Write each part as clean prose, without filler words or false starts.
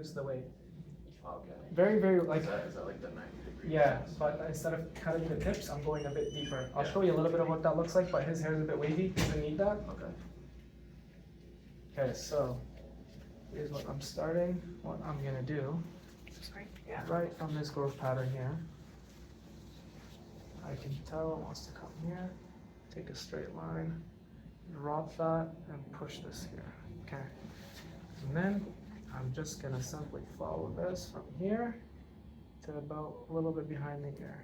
reduce the weight. Okay. Very, very like. Is that like the 90-degree? Yeah, but instead of cutting the tips, I'm going a bit deeper. I'll Yeah. show you a little bit of what that looks like, but his hair is a bit wavy, doesn't need that. Okay. Okay, so here's what I'm starting. What I'm gonna do, right from this growth pattern here, I can tell it wants to come here, take a straight line, drop that, and push this here. Okay, and then I'm just gonna simply follow this from here to about a little bit behind the ear.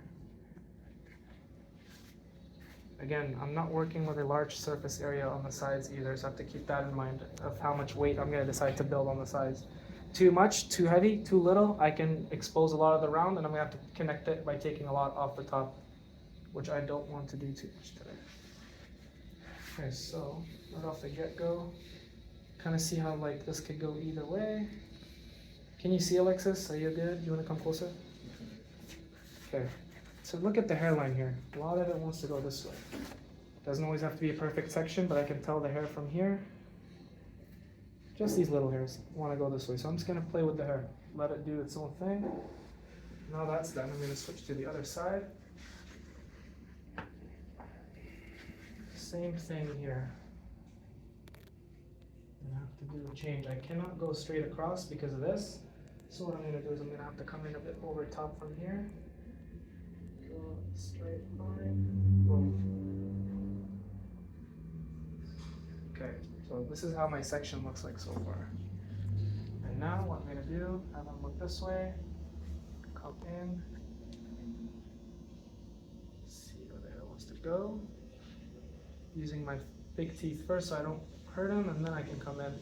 Again, I'm not working with a large surface area on the sides either, so I have to keep that in mind of how much weight I'm gonna decide to build on the sides. Too much, too heavy, too little, I can expose a lot of the round and I'm gonna have to connect it by taking a lot off the top, which I don't want to do too much today. Okay, so right off the get-go, kind of see how like this could go either way. Can you see, Alexis? Are you good? You wanna come closer? Okay. So look at the hairline here. A lot of it wants to go this way. Doesn't always have to be a perfect section, but I can tell the hair from here. Just these little hairs want to go this way. So I'm just going to play with the hair. Let it do its own thing. Now that's done, I'm going to switch to the other side. Same thing here. I'm going to have to do a change. I cannot go straight across because of this. So what I'm going to do is I'm going to have to come in a bit over top from here. Straight line. Boom. Okay, so this is how my section looks like so far. And now what I'm going to do, have them look this way, come in, see where the hair wants to go. Using my big teeth first so I don't hurt them, and then I can come in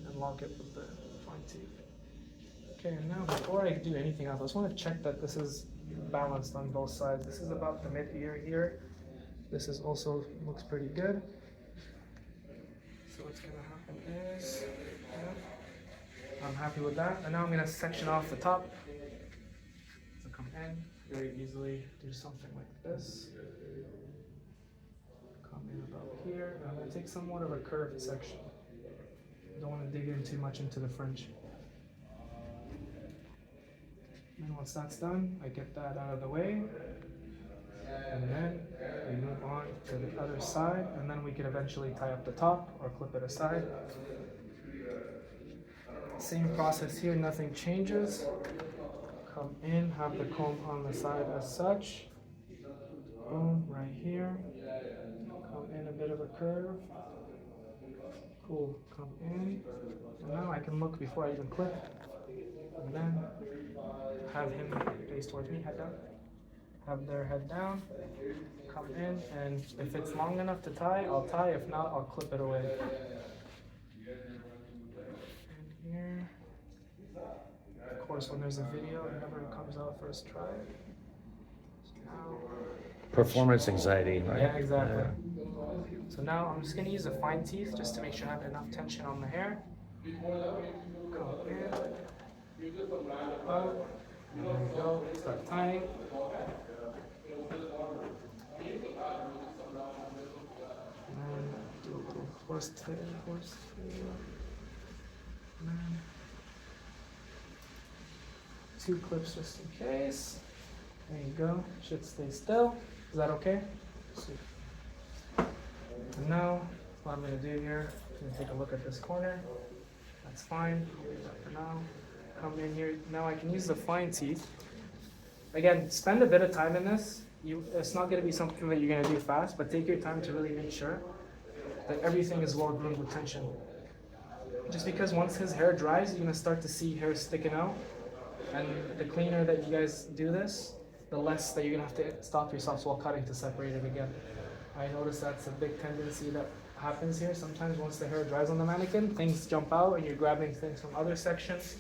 and lock it with the fine teeth. Okay, and now before I do anything else, I just want to check that this is balanced on both sides. This is about the mid-ear here. This is also looks pretty good. So what's gonna happen is, yeah, I'm happy with that. And now I'm gonna section off the top. So come in, very easily do something like this. Come in about here, and I'm gonna take somewhat of a curved section. Don't want to dig in too much into the fringe. And once that's done, I get that out of the way, and then we move on to the other side, and then we can eventually tie up the top or clip it aside. Same process here, nothing changes. Come in, have the comb on the side as such. Boom, right here. Come in a bit of a curve. Cool, come in. And now I can look before I even clip. And then have him face towards me, head down. Have their head down, come in, and if it's long enough to tie, I'll tie. If not, I'll clip it away. And here, of course, when there's a video, it never comes out first try. So now, Performance anxiety, right? yeah, exactly. Yeah. So now I'm just going to use the fine teeth just to make sure I have enough tension on the hair. Come in. Up. And there we go. Start tying. And do a little horse tail. And then 2 clips just in case. There you go. Should stay still. Is that okay? Super. And now, what I'm going to do here, I'm going to take a look at this corner. That's fine. I'll leave that for now. Come in here. Now I can use the fine teeth. Again, spend a bit of time in this. It's not going to be something that you're going to do fast, but take your time to really make sure that everything is well groomed with tension. Just because once his hair dries, you're going to start to see hair sticking out. And the cleaner that you guys do this, the less that you're going to have to stop yourselves while cutting to separate it again. I notice that's a big tendency that happens here. Sometimes once the hair dries on the mannequin, things jump out and you're grabbing things from other sections.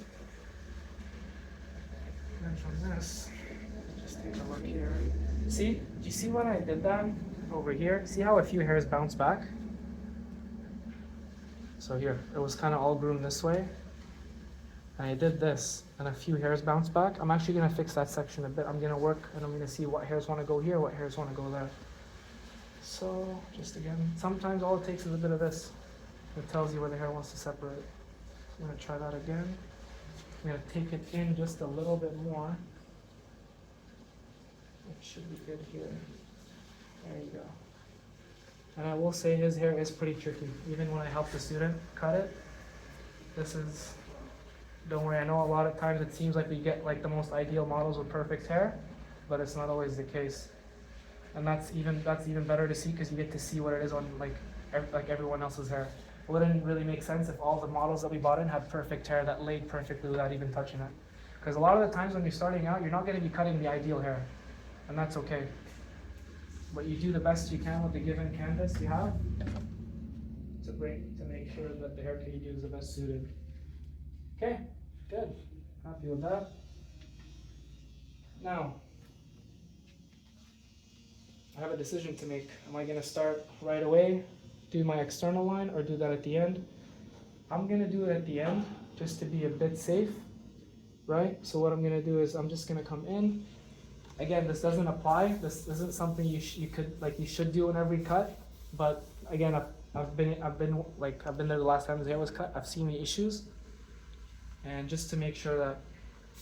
And from this, just take a look here. See, do you see when I did that over here? See how a few hairs bounce back? So here, it was kind of all groomed this way. And I did this, and a few hairs bounce back. I'm actually gonna fix that section a bit. I'm gonna work, and I'm gonna see what hairs wanna go here, what hairs wanna go there. So, just again, sometimes all it takes is a bit of this. It tells you where the hair wants to separate. I'm gonna try that again. I'm gonna take it in just a little bit more. It should be good here. There you go. And I will say his hair is pretty tricky. Even when I help the student cut it, don't worry, I know a lot of times it seems like we get like the most ideal models with perfect hair, but it's not always the case. And that's even better to see because you get to see what it is on like everyone else's hair. It wouldn't really make sense if all the models that we bought in had perfect hair that laid perfectly without even touching it. Because a lot of the times when you're starting out, you're not going to be cutting the ideal hair, and that's okay. But you do the best you can with the given canvas you have to make sure that the haircut you do is the best suited. Okay, good. Happy with that. Now, I have a decision to make. Am I going to start right away, do my external line, or do that at the end? I'm going to do it at the end just to be a bit safe, right? So what I'm going to do is I'm just going to come in. Again, this doesn't apply. This isn't something you should do in every cut. But again, I've been there the last time his hair was cut. I've seen the issues, and just to make sure that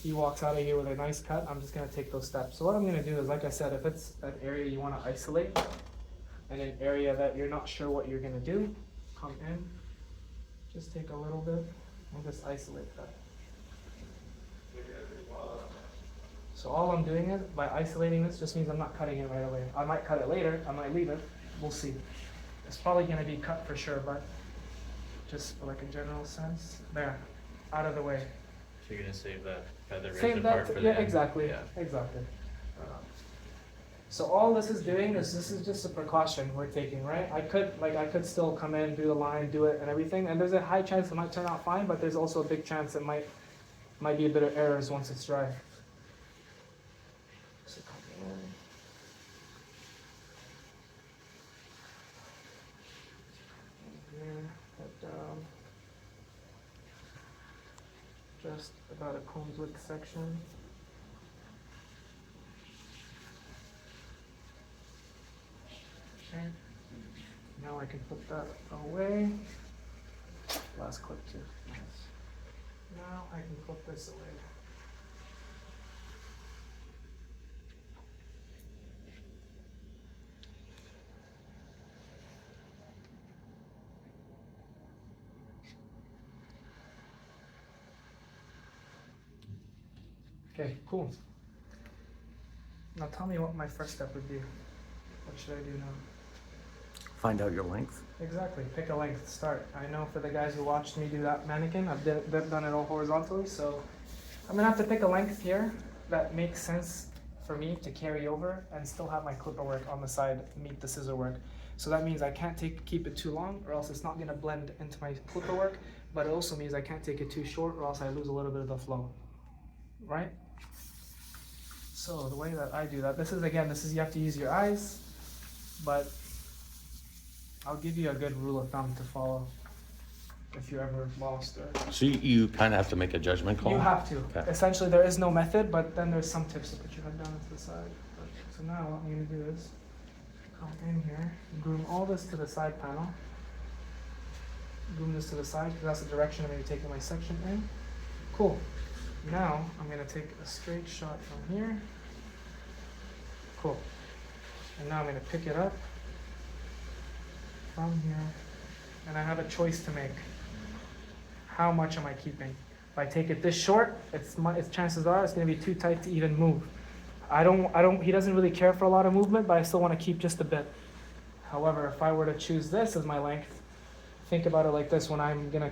he walks out of here with a nice cut, I'm just gonna take those steps. So what I'm gonna do is, like I said, if it's an area you want to isolate, and an area that you're not sure what you're gonna do, come in, just take a little bit, and just isolate that. So all I'm doing is, by isolating this, just means I'm not cutting it right away. I might cut it later, I might leave it, we'll see. It's probably gonna be cut for sure, but just for like a general sense, there, out of the way. So you're gonna save that feather Save razor that, part for the yeah, end? exactly, Yeah. exactly. So all this is doing is, this is just a precaution we're taking, right? I could still come in, do the line, do it and everything, and there's a high chance it might turn out fine, but there's also a big chance it might be a bit of errors once it's dry. So come in. Here, head down. Just about a comb's width section. Okay. Now I can put that away. Last clip too. Nice. Now I can put this away. Okay, cool. Now tell me what my first step would be. What should I do now? Find out your length. Exactly, pick a length to start. I know for the guys who watched me do that mannequin, I've done it all horizontally, so I'm gonna have to pick a length here that makes sense for me to carry over and still have my clipper work on the side meet the scissor work. So that means I can't keep it too long, or else it's not gonna blend into my clipper work, but it also means I can't take it too short, or else I lose a little bit of the flow, right? So the way that I do that, this is you have to use your eyes, but I'll give you a good rule of thumb to follow if you're ever lost. Or So you kind of have to make a judgment call? you have to. Okay. Essentially, there is no method, but then there's some tips to put your head down to the side. So now what I'm going to do is come in here, groom all this to the side panel. Groom this to the side, because that's the direction I'm going to be taking my section in. Cool. Now I'm going to take a straight shot from here. Cool. And now I'm going to pick it up from here, and I have a choice to make. How much am I keeping? If I take it this short, its chances are it's going to be too tight to even move. He doesn't really care for a lot of movement, but I still want to keep just a bit. However, if I were to choose this as my length, think about it like this: when I'm going to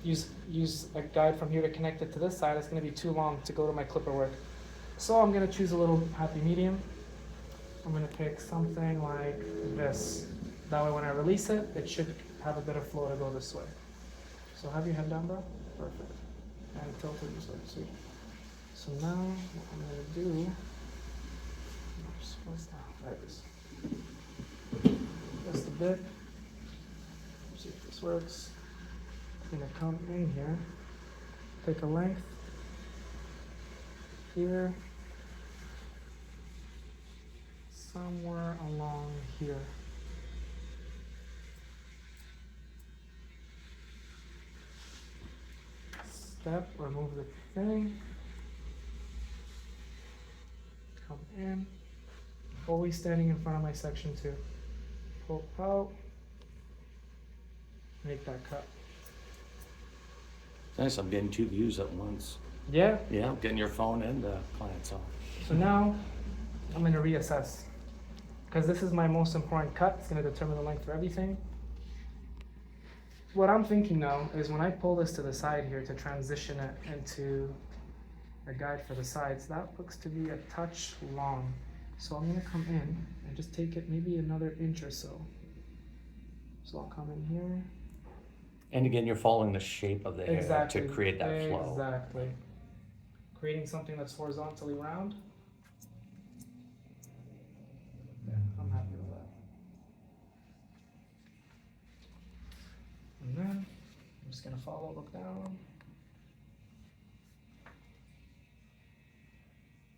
use a guide from here to connect it to this side, it's going to be too long to go to my clipper work. So I'm going to choose a little happy medium. I'm going to pick something like this. That way when I release it, it should have a bit of flow to go this way. So have your head down, bro. Perfect. And tilt it this way, sweet. So now what I'm going to do, there it is. Just a bit. See if this works. I'm going to come in here, take a length here, somewhere along here. Step or move thing. Come in. Always standing in front of my section 2. Pull out. Make that cut. Nice, I'm getting 2 views at once. Yeah? Yeah, I'm getting your phone and the client's on. So now I'm going to reassess. Because this is my most important cut. It's going to determine the length for everything. What I'm thinking now is when I pull this to the side here to transition it into a guide for the sides, that looks to be a touch long. So I'm going to come in and just take it maybe another inch or so. So I'll come in here. And again, you're following the shape of the hair Exactly. to create that flow. Exactly. Creating something that's horizontally round. Yeah, I'm happy with that. And then I'm just gonna follow, look down.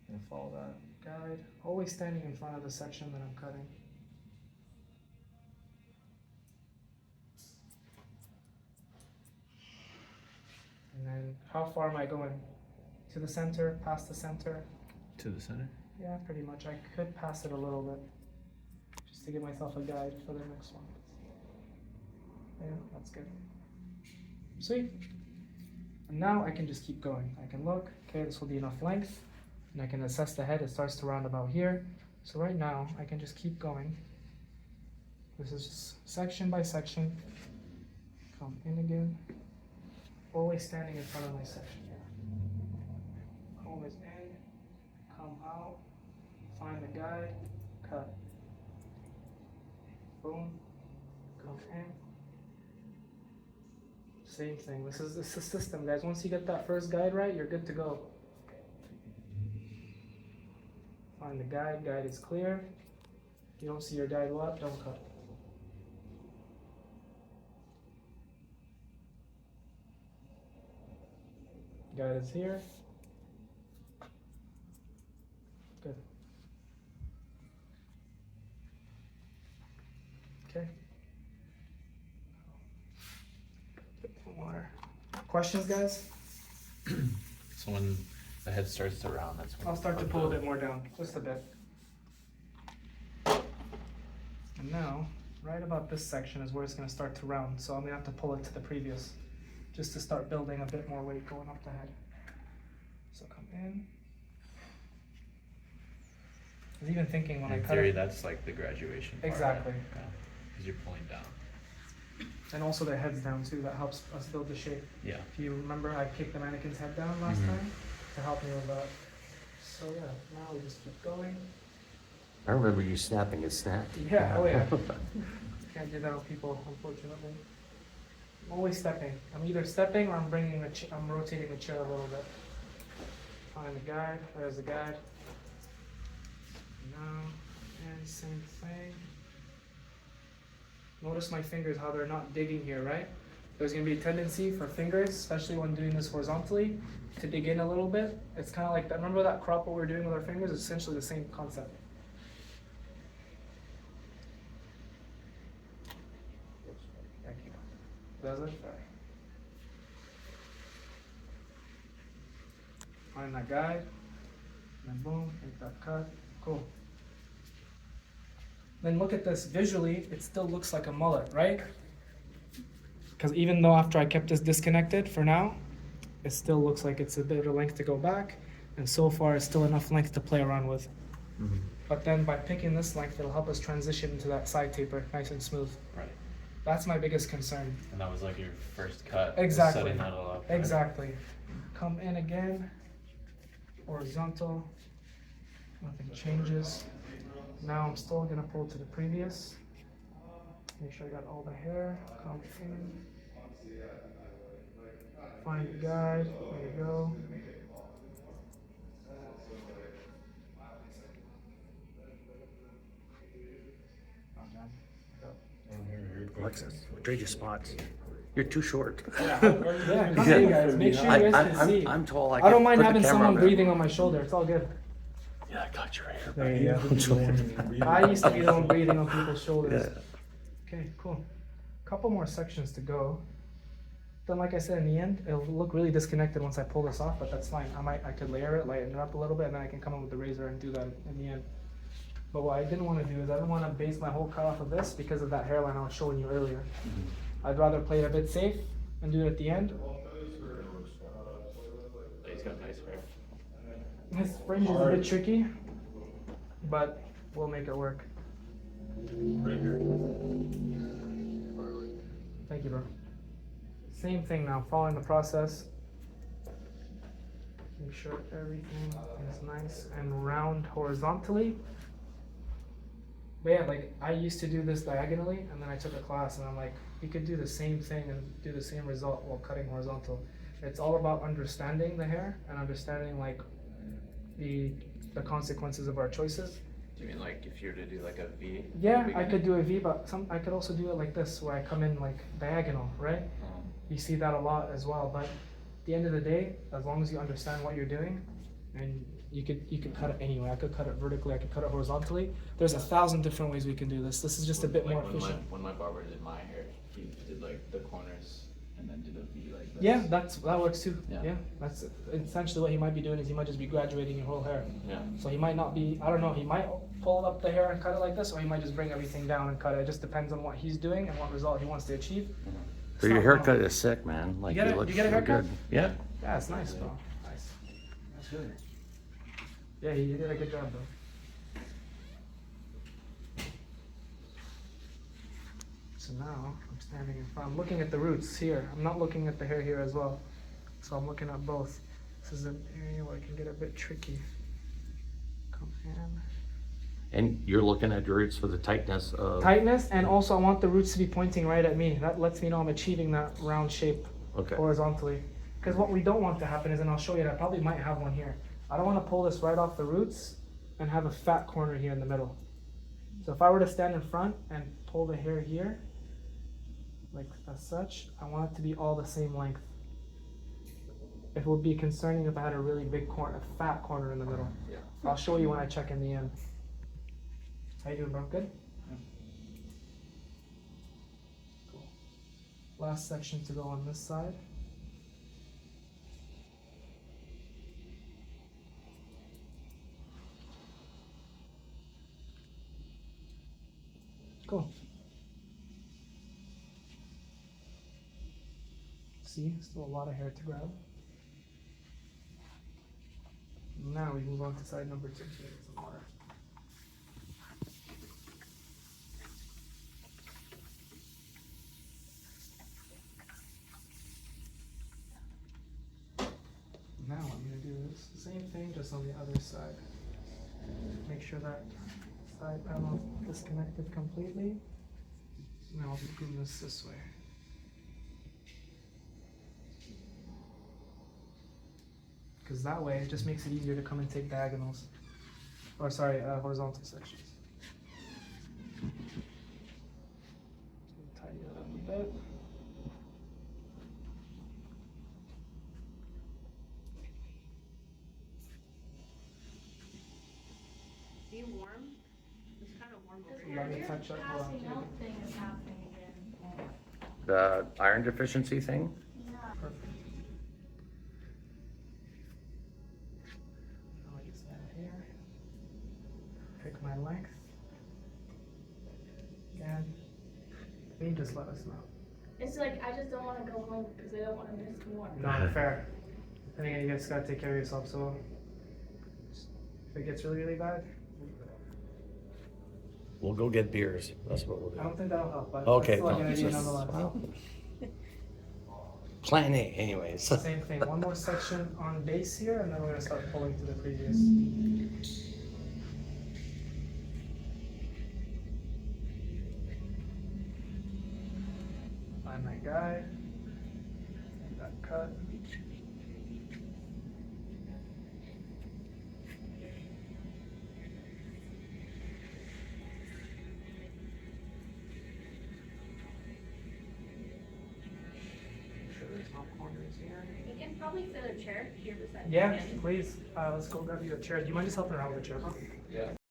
Gonna follow that guide. Always standing in front of the section that I'm cutting. And then how far am I going? To the center, past the center? To the center? Yeah, pretty much. I could pass it a little bit, just to give myself a guide for the next one. Yeah, that's good. Sweet. And now I can just keep going. I can look, okay, this will be enough length, and I can assess the head. It starts to round about here. So right now, I can just keep going. This is just section by section. Come in again. Always standing in front of my section here. Always in, come out, find the guide, cut. Boom, come in. Same thing. This is the system, guys. Once you get that first guide right, you're good to go. Find the guide. Guide is clear. If you don't see your guide what, don't cut. Guide is here. Good. Okay. Bit more. Questions, guys? So when the head starts to round, that's when I'll start to pull a bit more down, just a bit. And now, right about this section is where it's going to start to round, so I'm going to have to pull it to the previous, just to start building a bit more weight going up the head. So come in. I was even thinking when I In cut theory, it, that's like the graduation part. Exactly. Because you're pulling down. and also their heads down too, that helps us build the shape. Yeah. If you remember, I kicked the mannequin's head down last time to help me with that. So yeah, now we just keep going. I remember you snapping his snap. Yeah, oh yeah. Can't do that with people, unfortunately. I'm always stepping. I'm either stepping or I'm bringing the I'm rotating the chair a little bit. Find the guide. There's the guide. Now, and same thing. Notice my fingers, how they're not digging here, right? There's going to be a tendency for fingers, especially when doing this horizontally, to dig in a little bit. It's kind of like that. Remember that crop what we were doing with our fingers? It's essentially the same concept. Thank you. Does it? Find that guide, and then boom, make that cut. Cool. Then look at this visually, it still looks like a mullet, right? Because even though after I kept this disconnected for now, it still looks like it's a bit of length to go back, and so far it's still enough length to play around with. But then by picking this length, it'll help us transition into that side taper, nice and smooth. Right. That's my biggest concern. And that was like your first cut. Exactly. Setting that all up. Right? Exactly. Come in again, horizontal, nothing changes. Now I'm still gonna pull to the previous. Make sure I got all the hair. Come in. Find the guide. There you go. Alexis, trade your spots. You're too short. Yeah, come see you guys. Make sure you guys can see. I'm tall. I don't mind put the having camera someone on there. breathing on my shoulder. It's all good. Yeah, I got your hair. There you go. I used to be the one breathing on people's shoulders. Okay, cool. Couple more sections to go. then like I said, in the end, it'll look really disconnected once I pull this off, but that's fine. I could layer it, lighten it up a little bit, and then I can come in with the razor and do that in the end. But what I didn't want to do is I didn't want to base my whole cut off of this because of that hairline I was showing you earlier. I'd rather play it a bit safe and do it at the end. He's got nice hair. His fringe is a bit tricky, but we'll make it work. Thank you, bro. Same thing now, following the process. Make sure everything is nice and round horizontally. But yeah, like I used to do this diagonally, and then I took a class, and I'm like, you could do the same thing and do the same result while cutting horizontal. It's all about understanding the hair and understanding like the consequences of our choices. Do you mean like if you were to do like a V? Yeah, I could do a V, but I could also do it like this, where I come in like diagonal, right? You see that a lot as well. But at the end of the day, as long as you understand what you're doing, and you could cut it anyway. I could cut it vertically. I could cut it horizontally. There's 1,000 different ways we can do this. This is just a bit more efficient. When my barber did my hair, he did like the corners and then did a V like this. Yeah, that works too. Yeah. Yeah, that's essentially what he might be doing. Is he might just be graduating your whole hair. Yeah. So he might not be. I don't know. He might pull up the hair and cut it like this, or he might just bring everything down and cut it. It just depends on what he's doing and what result he wants to achieve. But your haircut is sick, man. Like You get you it- look you get a so haircut? good. Yeah. Yeah, it's nice, bro. Nice. That's good. Yeah, he did a good job, though. So now I'm standing in front. I'm looking at the roots here. I'm not looking at the hair here as well. So I'm looking at both. This is an area where it can get a bit tricky. Come in. And you're looking at your roots for the tightness of. Tightness, and also I want the roots to be pointing right at me. That lets me know I'm achieving that round shape Okay. horizontally. Because what we don't want to happen is, and I'll show you, and I probably might have one here. I don't want to pull this right off the roots and have a fat corner here in the middle. So if I were to stand in front and pull the hair here, like as such, I want it to be all the same length. It would be concerning if I had a really big corner, a fat corner in the middle. Yeah. I'll show you when I check in the end. How you doing, bro? Good? Yeah. Cool. Last section to go on this side. Cool. See, still a lot of hair to grab. Now we move on to side number 2. Get some water. Now I'm going to do this same thing, just on the other side. Make sure that side panel is disconnected completely. Now I'll be doing this way. Because that way it just makes it easier to come and take diagonals. Or sorry, horizontal sections. Tidy it up a bit. Be warm. It's kind of warm over here. Let me touch up. Hold on. Passing out thing is happening again. The iron deficiency thing? Perfect. Now I just stand here. Pick my length. And you just let us know. It's like, I just don't want to go home because I don't want to miss more. No, fair. I think you guys gotta take care of yourself, so if it gets really, really bad, We'll go get beers. That's what we'll I do. don't think that'll help, but Okay. it's still a no, good it's idea just- nonetheless. well, Plan A anyways. Same thing, one more section on base here, and then we're gonna start pulling to the previous. Find that guy, and that cut. Make sure there's no corners here. You can probably fit a chair here beside Yeah, me. please. Let's go grab you a chair. Do you mind just helping her out with the chair? Yeah.